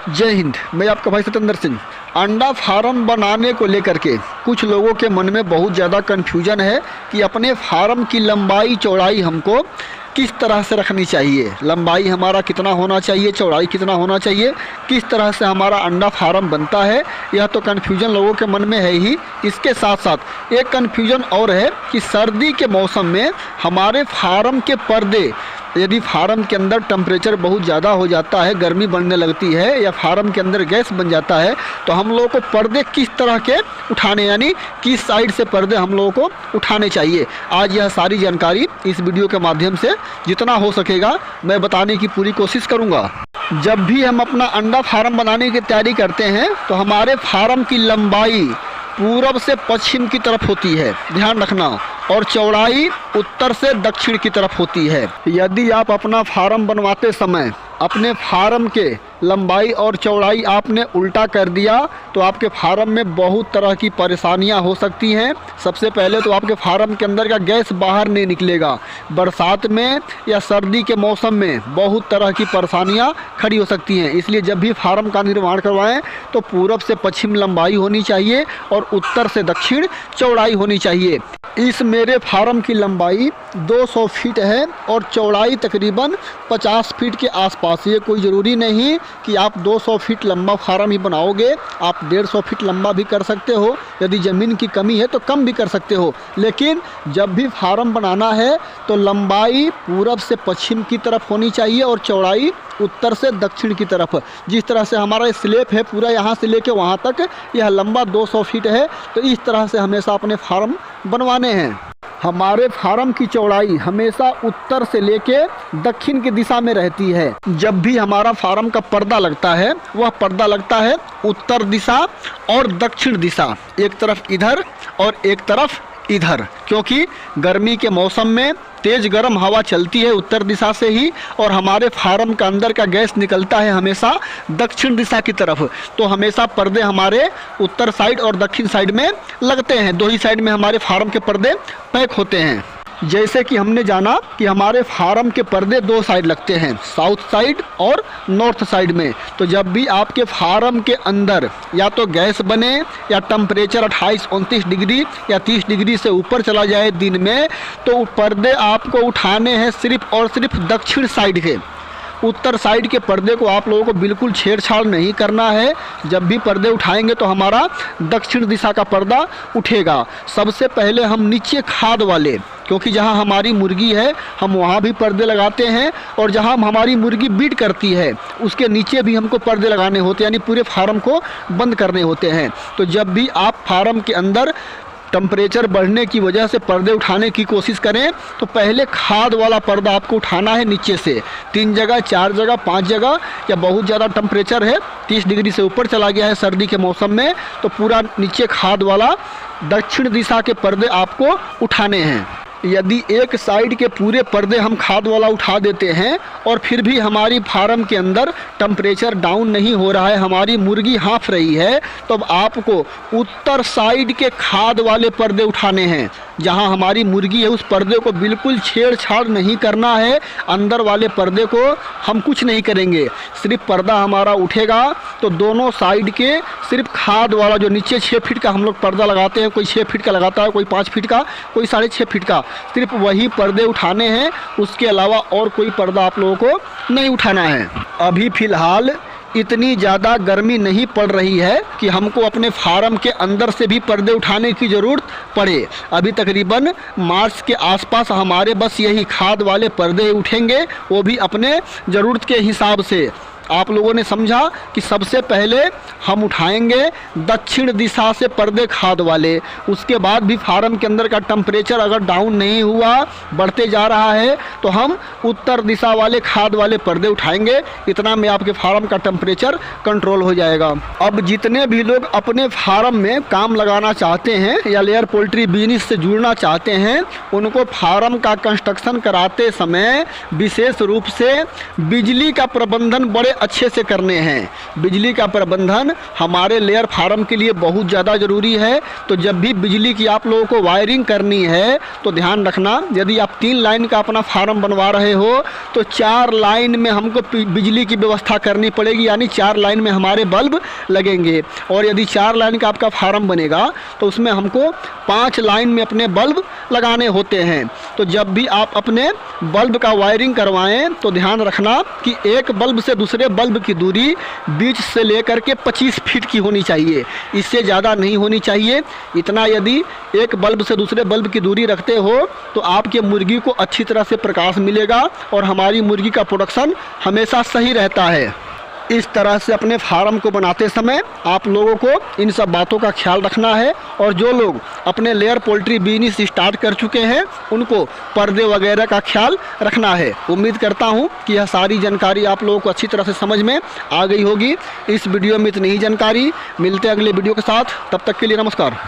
जय हिंद। मैं आपका भाई सतेंद्र सिंह। अंडा फार्म बनाने को लेकर के कुछ लोगों के मन में बहुत ज़्यादा कन्फ्यूजन है कि अपने फार्म की लंबाई चौड़ाई हमको किस तरह से रखनी चाहिए, लंबाई हमारा कितना होना चाहिए, चौड़ाई कितना होना चाहिए, किस तरह से हमारा अंडा फार्म बनता है। यह तो कन्फ्यूजन लोगों के मन में है ही। इसके साथ साथ एक कन्फ्यूजन और है कि सर्दी के मौसम में हमारे फार्म के पर्दे, यदि फार्म के अंदर टेम्परेचर बहुत ज़्यादा हो जाता है, गर्मी बढ़ने लगती है या फार्म के अंदर गैस बन जाता है, तो हम लोगों को पर्दे किस तरह के उठाने, यानी किस साइड से पर्दे हम लोगों को उठाने चाहिए। आज यह सारी जानकारी इस वीडियो के माध्यम से जितना हो सकेगा मैं बताने की पूरी कोशिश करूँगा। जब भी हम अपना अंडा फार्म बनाने की तैयारी करते हैं तो हमारे फार्म की लंबाई पूरब से पश्चिम की तरफ होती है, ध्यान रखना, और चौड़ाई उत्तर से दक्षिण की तरफ होती है। यदि आप अपना फार्म बनवाते समय अपने फार्म के लंबाई और चौड़ाई आपने उल्टा कर दिया तो आपके फार्म में बहुत तरह की परेशानियां हो सकती हैं। सबसे पहले तो आपके फार्म के अंदर का गैस बाहर नहीं निकलेगा। बरसात में या सर्दी के मौसम में बहुत तरह की परेशानियां खड़ी हो सकती हैं। इसलिए जब भी फार्म का निर्माण करवाएं तो पूरब से पश्चिम लंबाई होनी चाहिए और उत्तर से दक्षिण चौड़ाई होनी चाहिए। इस मेरे फार्म की लंबाई 200 फीट है और चौड़ाई तकरीबन 50 फीट के आसपास। ये कोई ज़रूरी नहीं कि आप 200 फीट लंबा फार्म ही बनाओगे, आप 150 फीट लंबा भी कर सकते हो। यदि ज़मीन की कमी है तो कम भी कर सकते हो। लेकिन जब भी फार्म बनाना है तो लंबाई पूरब से पश्चिम की तरफ होनी चाहिए और चौड़ाई उत्तर से दक्षिण की तरफ। जिस तरह से हमारा स्लैब है पूरा यहाँ से लेके वहाँ तक, यह लंबा 200 फीट है, तो इस तरह से हमेशा अपने फार्म बनवाने हैं। हमारे फार्म की चौड़ाई हमेशा उत्तर से लेके दक्षिण की दिशा में रहती है। जब भी हमारा फार्म का पर्दा लगता है वह पर्दा लगता है उत्तर दिशा और दक्षिण दिशा, एक तरफ इधर और एक तरफ इधर, क्योंकि गर्मी के मौसम में तेज गर्म हवा चलती है उत्तर दिशा से ही और हमारे फार्म का अंदर का गैस निकलता है हमेशा दक्षिण दिशा की तरफ। तो हमेशा पर्दे हमारे उत्तर साइड और दक्षिण साइड में लगते हैं। दो ही साइड में हमारे फार्म के पर्दे पैक होते हैं। जैसे कि हमने जाना कि हमारे फार्म के पर्दे दो साइड लगते हैं, साउथ साइड और नॉर्थ साइड में। तो जब भी आपके फार्म के अंदर या तो गैस बने या टेम्परेचर 28-29 डिग्री या 30 डिग्री से ऊपर चला जाए दिन में, तो पर्दे आपको उठाने हैं सिर्फ और सिर्फ दक्षिण साइड के। उत्तर साइड के पर्दे को आप लोगों को बिल्कुल छेड़छाड़ नहीं करना है। जब भी पर्दे उठाएंगे तो हमारा दक्षिण दिशा का पर्दा उठेगा। सबसे पहले हम नीचे खाद वाले, क्योंकि जहां हमारी मुर्गी है हम वहां भी पर्दे लगाते हैं और जहां हमारी मुर्गी बीट करती है उसके नीचे भी हमको पर्दे लगाने होते हैं, यानी पूरे फार्म को बंद करने होते हैं। तो जब भी आप फार्म के अंदर टेम्परेचर बढ़ने की वजह से पर्दे उठाने की कोशिश करें तो पहले खाद वाला पर्दा आपको उठाना है नीचे से 3 जगह, 4 जगह, 5 जगह, या बहुत ज़्यादा टेम्परेचर है 30 डिग्री से ऊपर चला गया है सर्दी के मौसम में, तो पूरा नीचे खाद वाला दक्षिण दिशा के पर्दे आपको उठाने हैं। यदि एक साइड के पूरे पर्दे हम खाद वाला उठा देते हैं और फिर भी हमारी फार्म के अंदर टेम्परेचर डाउन नहीं हो रहा है, हमारी मुर्गी हाँफ रही है, तो अब आपको उत्तर साइड के खाद वाले पर्दे उठाने हैं। जहां हमारी मुर्गी है उस पर्दे को बिल्कुल छेड़छाड़ नहीं करना है। अंदर वाले पर्दे को हम कुछ नहीं करेंगे, सिर्फ पर्दा हमारा उठेगा तो दोनों साइड के सिर्फ खाद वाला जो नीचे 6 फीट का हम लोग पर्दा लगाते हैं, कोई 6 फीट का लगाता है, कोई 5 फीट का, कोई 6.5 फीट का, सिर्फ वही पर्दे उठाने हैं। उसके अलावा और कोई पर्दा आप लोगों को नहीं उठाना है। अभी फ़िलहाल इतनी ज़्यादा गर्मी नहीं पड़ रही है कि हमको अपने फार्म के अंदर से भी पर्दे उठाने की ज़रूरत पड़े। अभी तकरीबन मार्च के आसपास हमारे बस यही खाद वाले पर्दे उठेंगे, वो भी अपने ज़रूरत के हिसाब से। आप लोगों ने समझा कि सबसे पहले हम उठाएंगे दक्षिण दिशा से पर्दे खाद वाले। उसके बाद भी फार्म के अंदर का टेम्परेचर अगर डाउन नहीं हुआ, बढ़ते जा रहा है, तो हम उत्तर दिशा वाले खाद वाले पर्दे उठाएंगे। इतना में आपके फार्म का टेम्परेचर कंट्रोल हो जाएगा। अब जितने भी लोग अपने फार्म में काम लगाना चाहते हैं या लेयर पोल्ट्री बिजनेस से जुड़ना चाहते हैं, उनको फार्म का कंस्ट्रक्शन कराते समय विशेष रूप से बिजली का प्रबंधन बड़े अच्छे से करने हैं। बिजली का प्रबंधन हमारे लेयर फार्म के लिए बहुत ज़्यादा ज़रूरी है। तो जब भी बिजली की आप लोगों को वायरिंग करनी है तो ध्यान रखना, यदि आप 3 लाइन का अपना फार्म बनवा रहे हो तो 4 लाइन में हमको बिजली की व्यवस्था करनी पड़ेगी, यानी 4 लाइन में हमारे बल्ब लगेंगे। और यदि 4 लाइन का आपका फार्म बनेगा तो उसमें हमको 5 लाइन में अपने बल्ब लगाने होते हैं। तो जब भी आप अपने बल्ब का वायरिंग करवाएं तो ध्यान रखना कि एक बल्ब से दूसरे बल्ब की दूरी बीच से लेकर के 25 फीट की होनी चाहिए, इससे ज़्यादा नहीं होनी चाहिए। इतना यदि एक बल्ब से दूसरे बल्ब की दूरी रखते हो तो आपके मुर्गी को अच्छी तरह से प्रकाश मिलेगा और हमारी मुर्गी का प्रोडक्शन हमेशा सही रहता है। इस तरह से अपने फार्म को बनाते समय आप लोगों को इन सब बातों का ख्याल रखना है। और जो लोग अपने लेयर पोल्ट्री बिजनेस स्टार्ट कर चुके हैं उनको पर्दे वगैरह का ख्याल रखना है। उम्मीद करता हूं कि यह सारी जानकारी आप लोगों को अच्छी तरह से समझ में आ गई होगी। इस वीडियो में इतनी ही जानकारी, मिलते हैं अगले वीडियो के साथ, तब तक के लिए नमस्कार।